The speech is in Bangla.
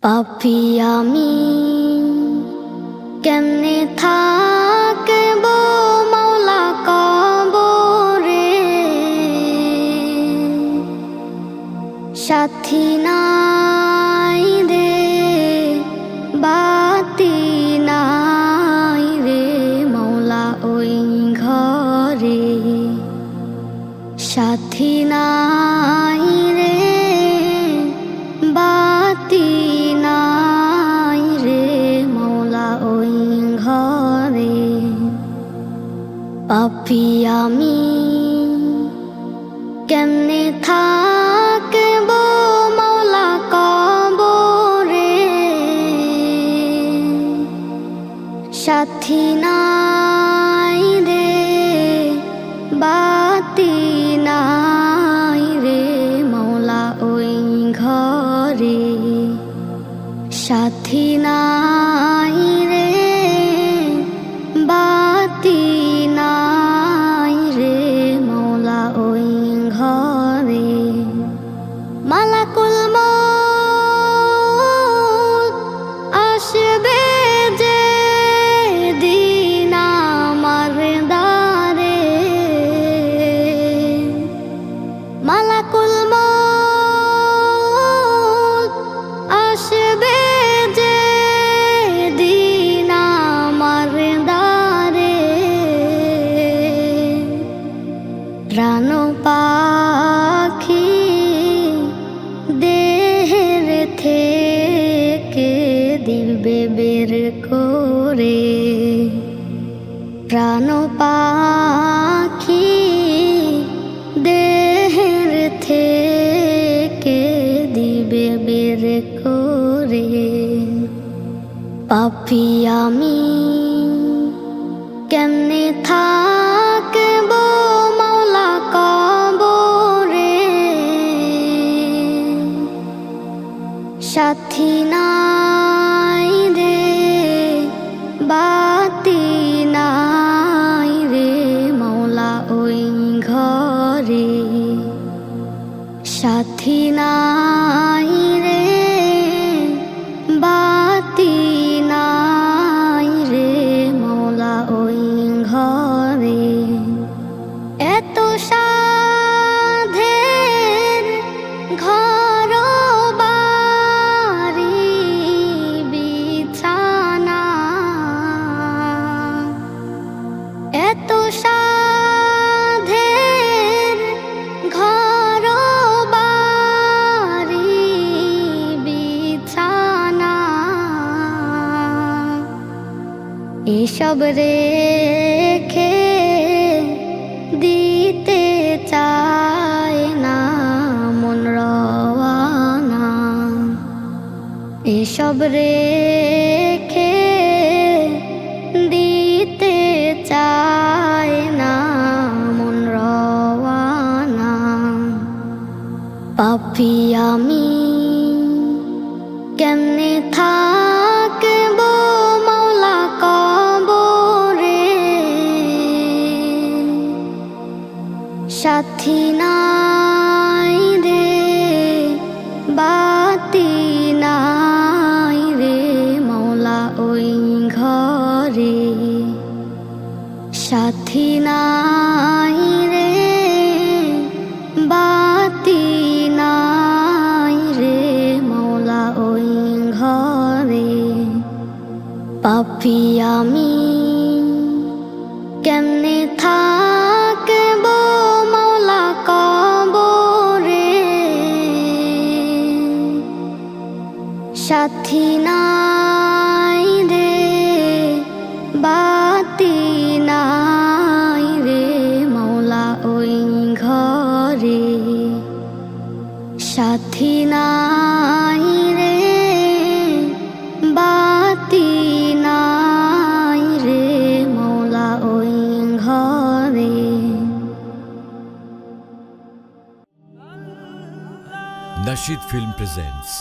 পাপী আমি কেমনে থাকবো মাওলা কবরে, সাথী নাই রে বাতি নাই রে মাওলা ওই ঘরে, সাথী নাই রে বাতি নাই রে মাওলা ওই ঘরে। পাপী আমি কেমনে থাকবো মাওলা কবরে, সাথী নাই রে বাতি নাই রে মাওলা ওই ঘরে, সাথী নাই রে বাতি নাই রে মাওলা ওই ঘরে। মালাকুল মউত আসবে যে দিন আমার দ্বারে, মালাকুল মউত আসবে যে দিন আমার দ্বারে, প্রাণ পাখি দেহের থেকে দিবে বের করে, প্রাণ পাখি দেহের থেকে দিবে বের করে। পাপী আমি কেমনে থাকবো মাওলা কবরে, সাথী নাই রে বাতি নাই রে মাওলা ওই ঘরে, সাথী নাই রে বাতি নাই রে মাওলা ওই ঘরে। এত সাধের ঘর বাড়ি বিছানা, এত সাধের ঘর বাড়ি বিছানা, এসব রেখে দিতে চায় না মন রওয়ানা, এসব রেখে দিতে চায় না মন রওয়ানা। পাপী আমি কেমনে থাকবো মাওলা কবরে, সাথী নাই রে বাতি নাই রে মাওলা ওই ঘরে, সাথী নাই রে বাতি নাই রে মাওলা ওই ঘরে। পাপী আমি কেমনে থাকবো মাওলা কবরে, সাথী নাই রে বাতি নাই রে মাওলা ওই ঘরে, সাথী নাই রে বাতি নাই রে মাওলা ওই ঘরে। Nasheed Film presents